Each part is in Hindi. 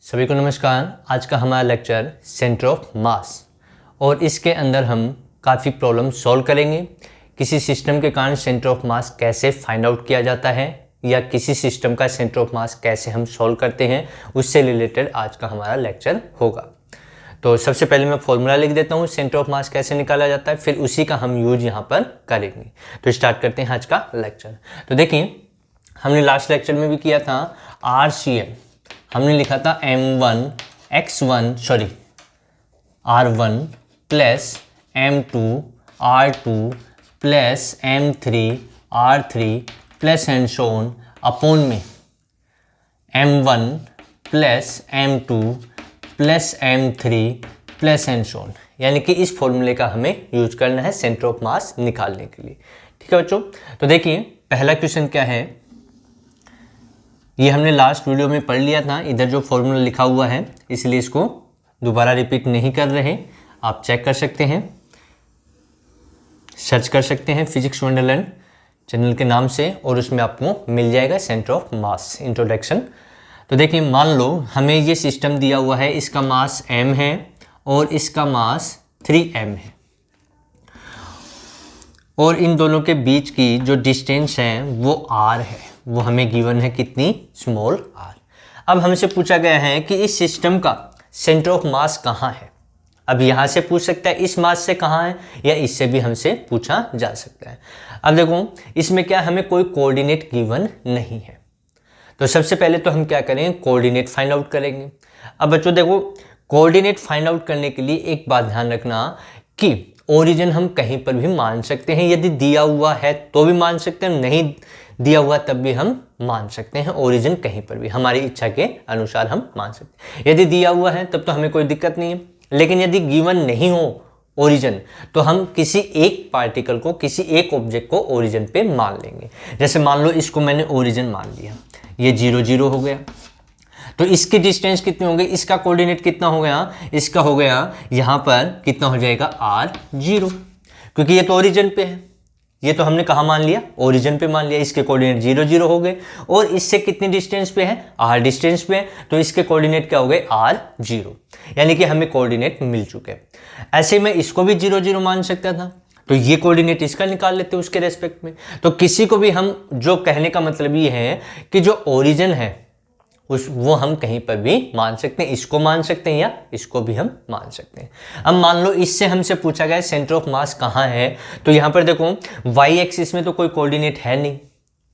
सभी को नमस्कार। आज का हमारा लेक्चर सेंटर ऑफ मास और इसके अंदर हम काफ़ी प्रॉब्लम सॉल्व करेंगे। किसी सिस्टम के कारण सेंटर ऑफ मास कैसे फाइंड आउट किया जाता है या किसी सिस्टम का सेंटर ऑफ मास कैसे हम सॉल्व करते हैं, उससे रिलेटेड आज का हमारा लेक्चर होगा। तो सबसे पहले मैं फॉर्मूला लिख देता हूँ सेंटर ऑफ मास कैसे निकाला जाता है, फिर उसी का हम यूज यहाँ पर करेंगे। तो स्टार्ट करते हैं आज का लेक्चर। तो देखिए, हमने लास्ट लेक्चर में भी किया था RCM। हमने लिखा था R1 plus M2 R2 plus M3 R3 plus and so on upon में M1 plus M2 plus M3 plus and so on. यानी कि इस फॉर्मूले का हमें यूज करना है सेंटर ऑफ मास निकालने के लिए। ठीक है बच्चों, तो देखिए पहला क्वेश्चन क्या है, ये हमने लास्ट वीडियो में पढ़ लिया था। इधर जो फॉर्मूला लिखा हुआ है इसलिए इसको दोबारा रिपीट नहीं कर रहे, आप चेक कर सकते हैं, सर्च कर सकते हैं फिजिक्स वंडरलैंड चैनल के नाम से और उसमें आपको मिल जाएगा सेंटर ऑफ मास इंट्रोडक्शन। तो देखिए, मान लो हमें ये सिस्टम दिया हुआ है, इसका मास m है और इसका मास 3m है और इन दोनों के बीच की जो डिस्टेंस है वो r है, वो हमें गिवन है कितनी, स्मॉल r। अब हमसे पूछा गया है कि इस सिस्टम का सेंटर ऑफ मास कहाँ है। अब यहाँ से पूछ सकता है इस मास से कहाँ है, या इससे भी हमसे पूछा जा सकता है। अब देखो, इसमें क्या हमें कोई कोऑर्डिनेट गिवन नहीं है, तो सबसे पहले तो हम क्या करेंगे, कोऑर्डिनेट फाइंड आउट करेंगे। अब बच्चों देखो, कोऑर्डिनेट फाइंड आउट करने के लिए एक बात ध्यान रखना कि ओरिजिन हम कहीं पर भी मान सकते हैं। यदि दिया हुआ है तो भी मान सकते हैं, नहीं दिया हुआ तब भी हम मान सकते हैं। ओरिजिन कहीं पर भी हमारी इच्छा के अनुसार हम मान सकते हैं। यदि दिया हुआ है तब तो हमें कोई दिक्कत नहीं है, लेकिन यदि गिवन नहीं हो ओरिजिन तो हम किसी एक पार्टिकल को, किसी एक ऑब्जेक्ट को ओरिजिन पे मान लेंगे। जैसे मान लो इसको मैंने ओरिजिन मान लिया, ये 0 0 हो गया, तो इसकी डिस्टेंस कितनी हो गई, इसका कोऑर्डिनेट कितना हो गया, इसका हो गया यहाँ पर कितना हो जाएगा R0, क्योंकि ये तो ओरिजिन पे है। ये तो हमने कहाँ मान लिया, ओरिजिन पे मान लिया। इसके कोऑर्डिनेट 0 0 हो गए और इससे कितनी डिस्टेंस पे है, R डिस्टेंस पे है, तो इसके कोऑर्डिनेट क्या हो गए, R0, यानी कि हमें कोऑर्डिनेट मिल चुके हैं। ऐसे में इसको भी 0 0 मान सकता था, तो ये कोऑर्डिनेट इसका निकाल लेते उसके रेस्पेक्ट में। तो किसी को भी हम, जो कहने का मतलब ये है कि जो ओरिजिन है वो हम कहीं पर भी मान सकते हैं, इसको मान सकते हैं या इसको भी हम मान सकते हैं। अब मान लो इससे हमसे पूछा गया सेंटर ऑफ मास कहाँ है, तो यहाँ पर देखो वाई एक्सिस में तो कोई कोऑर्डिनेट है नहीं।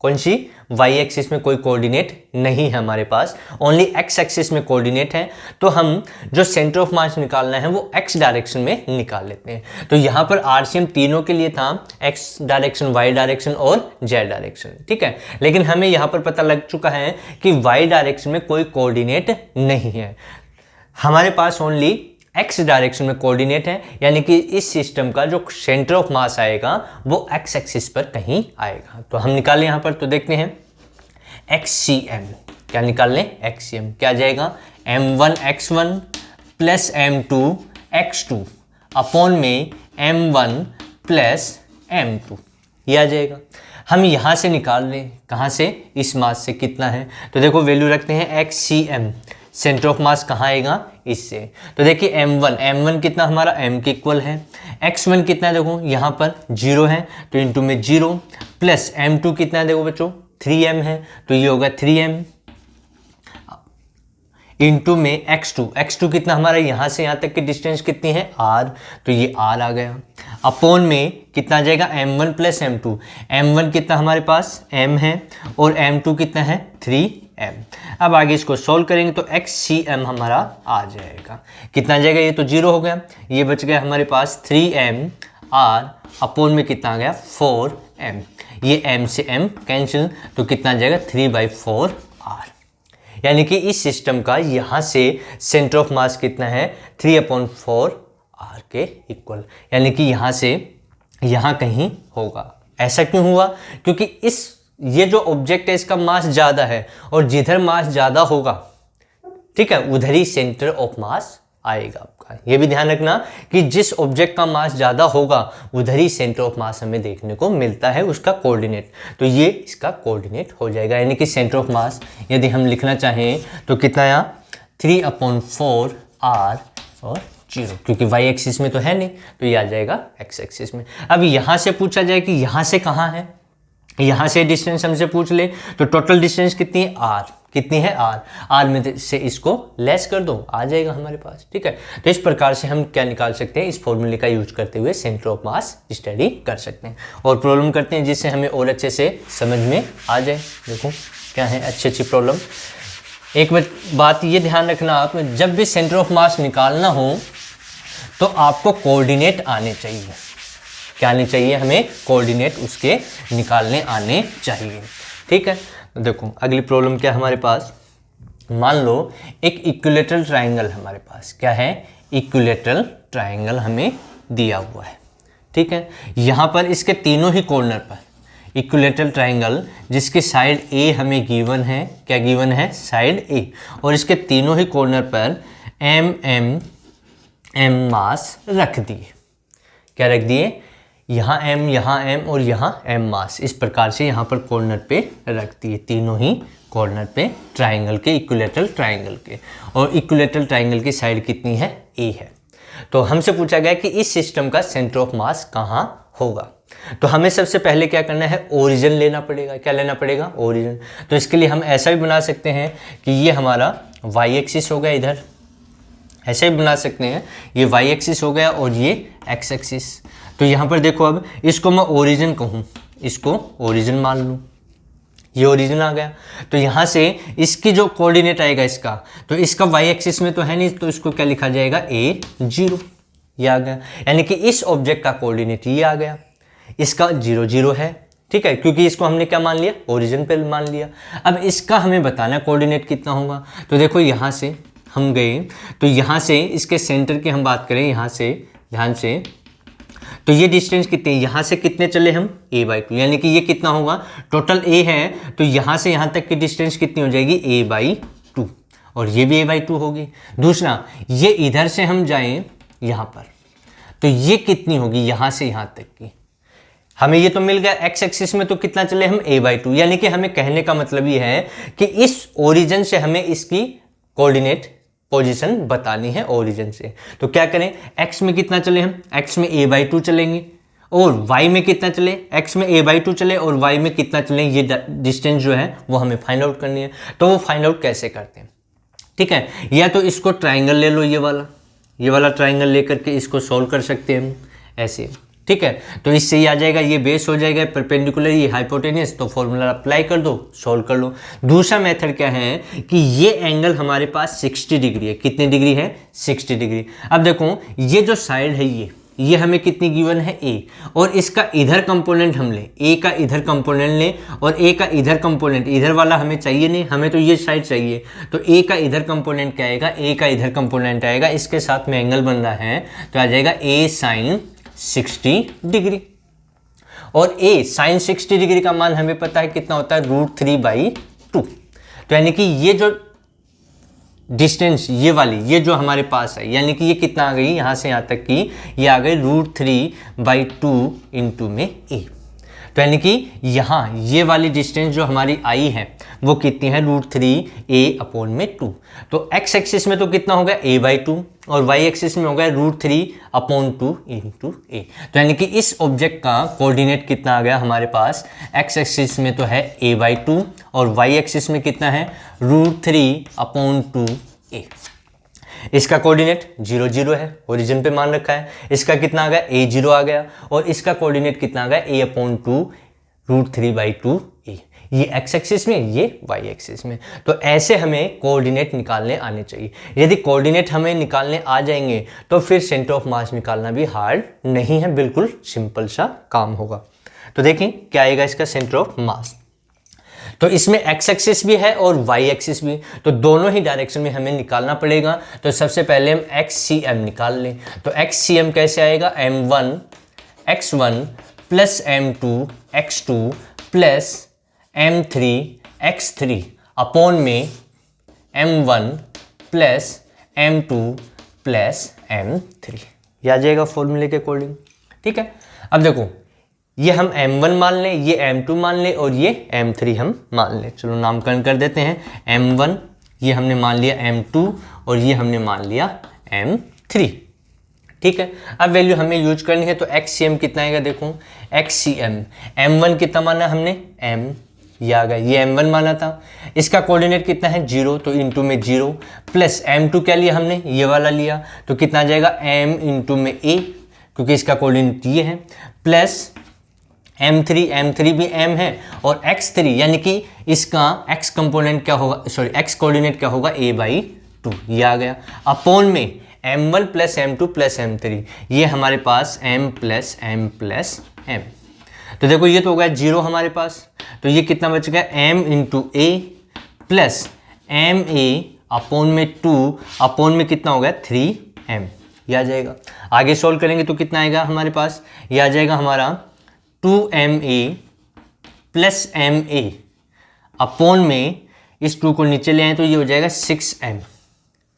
कौन सी, वाई एक्सिस में कोई कोऑर्डिनेट नहीं है हमारे पास, ओनली एक्स एक्सिस में कोऑर्डिनेट है। तो हम जो सेंटर ऑफ मास निकालना है वो एक्स डायरेक्शन में निकाल लेते हैं। तो यहाँ पर RCM तीनों के लिए था, एक्स डायरेक्शन, वाई डायरेक्शन और जेड डायरेक्शन। ठीक है, लेकिन हमें यहाँ पर पता लग चुका है कि वाई डायरेक्शन में कोई कोऑर्डिनेट नहीं है, हमारे पास ओनली एक्स डायरेक्शन में कोऑर्डिनेट है। यानी कि इस सिस्टम का जो सेंटर ऑफ मास आएगा वो एक्स एक्सिस पर कहीं आएगा। तो हम निकालें यहाँ पर, तो देखते हैं XCM, क्या निकाल लें, XCM क्या आ जाएगा, M1 X1 plus M2 X2 upon में M1 प्लस M2, ये आ जाएगा। हम यहाँ से निकाल लें, कहाँ से, इस मास से कितना है, तो देखो वैल्यू रखते हैं XCM, सेंटर ऑफ मास कहाँ आएगा, इससे। तो देखिए M1 कितना हमारा m के इक्वल है, X1 कितना है, देखो यहाँ पर 0 है तो इंटू में 0, प्लस M2 कितना है, देखो बच्चों 3m है तो ये होगा 3m, इंटू में x2 कितना हमारा, यहाँ से यहाँ तक की डिस्टेंस कितनी है, r, तो ये r आ गया, अपॉन में कितना आ जाएगा, m1 प्लस m1 कितना हमारे पास m है और m2 कितना है 3m। अब आगे इसको सॉल्व करेंगे तो XCM हमारा आ जाएगा, कितना आ जाएगा, ये तो 0 हो गया, ये बच गया हमारे पास 3m r, अपॉन में कितना आ गया 4m, ये m से m कैंसिल, तो कितना आ जाएगा 3/4 r। यानी कि इस सिस्टम का यहाँ से सेंटर ऑफ मास कितना है, 3/4 r के इक्वल, यानी कि यहाँ से यहाँ कहीं होगा। ऐसा क्यों हुआ, क्योंकि ये जो ऑब्जेक्ट है इसका मास ज़्यादा है और जिधर मास ज़्यादा होगा, ठीक है, उधर ही सेंटर ऑफ मास आएगा आपका। ये भी ध्यान रखना कि जिस ऑब्जेक्ट का मास ज़्यादा होगा उधर ही सेंटर ऑफ मास हमें देखने को मिलता है, उसका कोऑर्डिनेट, तो ये इसका कोऑर्डिनेट हो जाएगा। यानी कि सेंटर ऑफ मास यदि हम लिखना चाहें तो कितना आया 3/4 r और 0, क्योंकि y एक्सिस में तो है नहीं तो ये आ जाएगा x एक्सिस में। अब यहाँ से पूछा जाए कि यहाँ से कहाँ है, यहाँ से डिस्टेंस हमसे पूछ ले तो टोटल डिस्टेंस कितनी है r, कितनी है r में से इसको लेस कर दो, आ जाएगा हमारे पास। ठीक है, तो इस प्रकार से हम क्या निकाल सकते हैं, इस फॉर्मूले का यूज करते हुए सेंटर ऑफ मास स्टडी कर सकते हैं और प्रॉब्लम करते हैं जिससे हमें और अच्छे से समझ में आ जाए। देखो क्या है अच्छी प्रॉब्लम। एक बात ये ध्यान रखना आप, जब भी सेंटर ऑफ मास निकालना हो तो आपको कोऑर्डिनेट आने चाहिए। क्या आने चाहिए, हमें कोऑर्डिनेट उसके निकालने आने चाहिए। ठीक है, तो देखो अगली प्रॉब्लम क्या है हमारे पास। मान लो एक इक्विलैटरल ट्रायंगल हमारे पास, क्या है, इक्विलैटरल ट्रायंगल हमें दिया हुआ है। ठीक है, यहाँ पर इसके तीनों ही कॉर्नर पर इक्विलैटरल ट्रायंगल जिसके साइड ए हमें गिवन है, क्या गिवन है, साइड ए, और इसके तीनों ही कॉर्नर पर एम मास रख दिए। क्या रख दिए, यहाँ m और यहाँ m मास, इस प्रकार से यहाँ पर कॉर्नर पे रख दिए, तीनों ही कॉर्नर पे ट्रायंगल के, इक्विलैटरल ट्रायंगल के, और इक्विलैटरल ट्रायंगल की साइड कितनी है, a है। तो हमसे पूछा गया कि इस सिस्टम का सेंटर ऑफ मास कहाँ होगा। तो हमें सबसे पहले क्या करना है, ओरिजिन लेना पड़ेगा। क्या लेना पड़ेगा, ओरिजिन। तो इसके लिए हम ऐसा भी बना सकते हैं कि ये हमारा y एक्सिस हो गया, इधर ऐसे भी बना सकते हैं, ये y एक्सिस हो गया और ये x एक्सिस। तो यहाँ पर देखो, अब इसको मैं ओरिजिन कहूँ, इसको ओरिजिन मान लूँ, ये ओरिजिन आ गया। तो यहाँ से इसकी जो कोऑर्डिनेट आएगा इसका, तो इसका y एक्सिस में तो है नहीं, तो इसको क्या लिखा जाएगा, a0, ये आ गया। यानी कि इस ऑब्जेक्ट का कोऑर्डिनेट ये आ गया, इसका 0 0 है। ठीक है, क्योंकि इसको हमने क्या मान लिया, ओरिजिन पे मान लिया। अब इसका हमें बताना है कोऑर्डिनेट कितना होगा। तो देखो यहाँ से हम गए, तो यहाँ से इसके सेंटर की हम बात करें, यहाँ से ध्यान से, तो ये डिस्टेंस कितने, यहाँ से कितने चले हम, a/2, यानी कि ये कितना होगा, टोटल a है तो यहाँ से यहाँ तक की डिस्टेंस कितनी हो जाएगी, a/2, और ये भी a/2 होगी। दूसरा, ये इधर से हम जाएं यहाँ पर, तो ये कितनी होगी, यहाँ से यहाँ तक की, हमें ये तो मिल गया। x एक्सिस में तो कितना चले हम, a/2, यानी कि हमें कहने का मतलब ये है कि इस ओरिजिन से हमें इसकी कोऑर्डिनेट पोजीशन बतानी है, ओरिजिन से। तो क्या करें, x में कितना चले हम, x में a/2 चलेंगे, और y में कितना चले, x में a/2 चले और y में कितना चले, ये डिस्टेंस जो है वो हमें फाइंड आउट करनी है। तो वो फाइंड आउट कैसे करते हैं, ठीक है, या तो इसको ट्राइंगल ले लो, ये वाला ट्राइंगल लेकर के इसको सोल्व कर सकते हैं हम ऐसे। ठीक है, तो इससे ये आ जाएगा, ये बेस हो जाएगा परपेंडिकुलर, ये हाइपोटेनियस, तो फॉर्मूला अप्लाई कर दो, सोल्व कर लो। दूसरा मेथड क्या है कि ये एंगल हमारे पास 60 डिग्री है, कितनी डिग्री है, 60 डिग्री। अब देखो ये जो साइड है ये हमें कितनी गिवन है, a, और इसका इधर कंपोनेंट हम लें, a का इधर कंपोनेंट लें, और a का इधर कंपोनेंट, इधर वाला हमें चाहिए नहीं, हमें तो ये साइड चाहिए। तो a का इधर कंपोनेंट क्या आएगा, a का इधर कंपोनेंट आएगा, इसके साथ में एंगल बन रहा है तो आ जाएगा a sin 60 डिग्री। और a sin 60 डिग्री का मान हमें पता है कितना होता है, √3/2। तो यानी कि ये जो डिस्टेंस ये वाली, ये जो हमारे पास है, यानी कि ये कितना आ गई, यहाँ से यहाँ तक की ये आ गई √3/2 इंटू में a। तो यानी कि यहाँ ये वाली डिस्टेंस जो हमारी आई है वो कितनी है, √3a/2। तो x एक्सिस में तो कितना हो गया, a/2, और y एक्सिस में हो गया √3/2 इंटू a। तो यानी कि इस ऑब्जेक्ट का कोऑर्डिनेट कितना आ गया हमारे पास, x एक्सिस में तो है a/2 और y एक्सिस में कितना है, √3/2a। इसका कोऑर्डिनेट 0 0 है, ओरिजिन पे मान रखा है। इसका कितना आ गया, a0 आ गया, और इसका कोऑर्डिनेट कितना आ गया, a/2 √3/2a। ये x एक्सिस में, ये y एक्सिस में। तो ऐसे हमें कोऑर्डिनेट निकालने आने चाहिए। यदि कोऑर्डिनेट हमें निकालने आ जाएंगे तो फिर सेंटर ऑफ मास निकालना भी हार्ड नहीं है, बिल्कुल सिंपल सा काम होगा। तो देखें क्या आएगा इसका सेंटर ऑफ मास। तो इसमें x एक्सिस भी है और y एक्सिस भी, तो दोनों ही डायरेक्शन में हमें निकालना पड़ेगा। तो सबसे पहले हम XCM निकाल लें। तो XCM कैसे आएगा, m1 x1 plus m2 x2 plus m3 x3 upon में m1 plus m2 plus m3, ये आ जाएगा फॉर्मूले के अकॉर्डिंग। ठीक है, अब देखो ये हम m1 मान लें, ये m2 मान लें और ये m3 हम मान लें। चलो नामकरण कर देते हैं, m1 ये हमने मान लिया m2 और ये हमने मान लिया m3। ठीक है, अब वैल्यू हमें यूज करनी है, तो XCM कितना आएगा देखो, XCM m1 कितना माना हमने m, ये आ गया, ये m1 माना था, इसका कोऑर्डिनेट कितना है 0, तो इंटू में 0 प्लस m2 क्या लिया हमने, ये वाला लिया, तो कितना आ जाएगा m इंटू में a, क्योंकि इसका कोऑर्डिनेट ये है, प्लस m3 भी m है, और x3 यानी कि इसका x कंपोनेंट क्या होगा, सॉरी x कोऑर्डिनेट क्या होगा a/2, ये आ गया, अपॉन में m1 plus m2 plus m3, ये हमारे पास m प्लस m, तो देखो ये तो हो गया 0 हमारे पास, तो ये कितना बच गया m into A plus M A upon में 2 अपॉन में कितना हो गया 3m, ये आ जाएगा। आगे सॉल्व करेंगे तो कितना आएगा हमारे पास, ये आ जाएगा हमारा 2ma प्लस ma अपॉन में इस 2 को नीचे ले आए तो ये हो जाएगा 6m,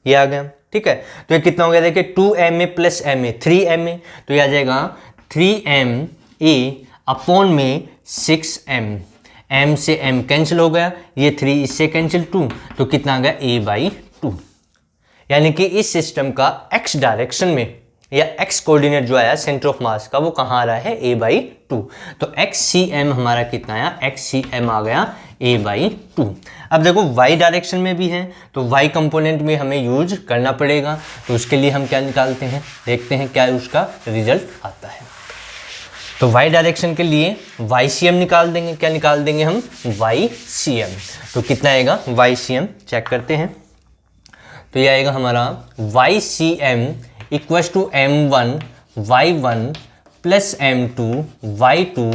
ये आ गया। ठीक है, तो ये कितना हो गया देखिए 2ma प्लस ma 3ma, तो ये आ जाएगा 3ma अपॉन में 6m, m से m कैंसिल हो गया, ये 3 इससे कैंसिल 2, तो कितना आ गया a/2, यानी कि इस सिस्टम का x डायरेक्शन में या x कोऑर्डिनेट जो आया सेंटर ऑफ मास का वो कहाँ आ रहा है a/2, तो XCM हमारा कितना आया, XCM आ गया a/2। अब देखो y डायरेक्शन में भी है तो y कंपोनेंट में हमें यूज करना पड़ेगा, तो उसके लिए हम क्या निकालते हैं, देखते हैं क्या उसका रिजल्ट आता है। तो y डायरेक्शन के लिए YCM निकाल देंगे, क्या निकाल देंगे हम YCM, तो कितना आएगा YCM चेक करते हैं, तो ये आएगा हमारा YCM equals to m1 y1 plus m2 y2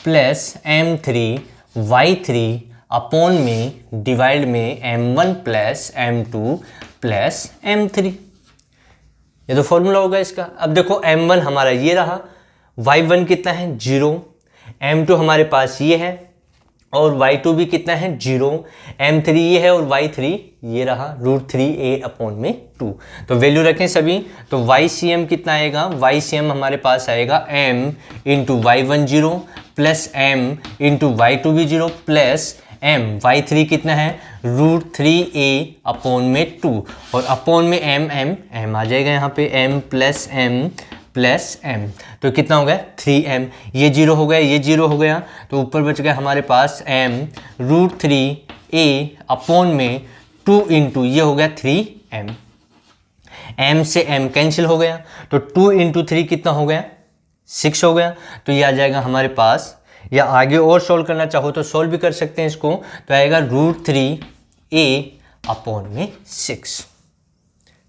plus m3 y3 upon में डिवाइड में m1 plus m2 plus m3, ये तो फॉर्मूला होगा इसका। अब देखो m1 हमारा ये रहा, y1 कितना है 0, m2 हमारे पास ये है और y2 भी कितना है 0, m3 ये है और y3 ये रहा √3a अपॉन में 2, तो वैल्यू रखें सभी, तो YCM कितना आएगा, YCM हमारे पास आएगा m into y1 0 plus m into y2 भी 0 प्लस m, y3 कितना है √3a अपॉन में 2 और अपॉन में m आ जाएगा यहाँ पे m प्लस m, तो कितना हो गया 3m, ये 0 हो गया, ये 0 हो गया, तो ऊपर बच गया हमारे पास m √3a अपॉन में 2 इंटू ये हो गया 3m, m से m कैंसिल हो गया, तो 2 इंटू 3 कितना हो गया 6 हो गया, तो ये आ जाएगा हमारे पास, या आगे और सॉल्व करना चाहो तो सॉल्व भी कर सकते हैं इसको, तो आएगा √3a अपॉन में 6।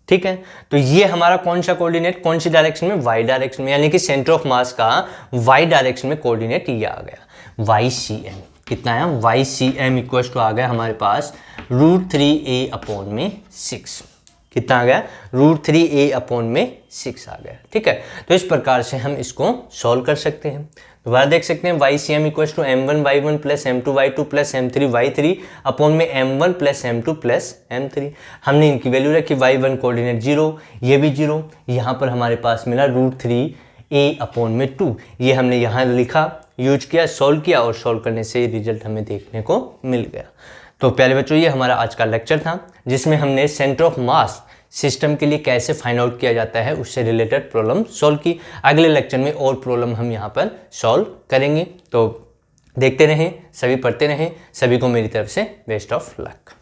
ठीक है, तो ये हमारा कौन सा कोऑर्डिनेट, कौन सी डायरेक्शन में, y डायरेक्शन में, यानी कि सेंटर ऑफ मास का y डायरेक्शन में कोऑर्डिनेट ये आ गया YCM, कितना आया YCM इक्वल्स टू आ गया हमारे पास √3a अपॉन में 6, कितना आ गया √3a अपॉन में 6 आ गया। ठीक है, तो इस प्रकार से हम इसको सॉल्व कर सकते हैं। दोबारा देख सकते हैं YCM equals to m1 y1 plus m2 y2 plus m3 y3 upon में m1 plus m2 plus m3, हमने इनकी वैल्यू रखी, y1 कोऑर्डिनेट 0, ये भी 0, यहाँ पर हमारे पास मिला √3a अपॉन में 2, ये हमने यहाँ लिखा, यूज किया, सॉल्व किया और सॉल्व करने से रिजल्ट हमें देखने को मिल गया। तो प्यारे बच्चों ये हमारा आज का लेक्चर था जिसमें हमने सेंटर ऑफ मास सिस्टम के लिए कैसे फाइंड आउट किया जाता है उससे रिलेटेड प्रॉब्लम सॉल्व की। अगले लेक्चर में और प्रॉब्लम हम यहाँ पर सॉल्व करेंगे, तो देखते रहें, सभी पढ़ते रहें, सभी को मेरी तरफ से बेस्ट ऑफ लक।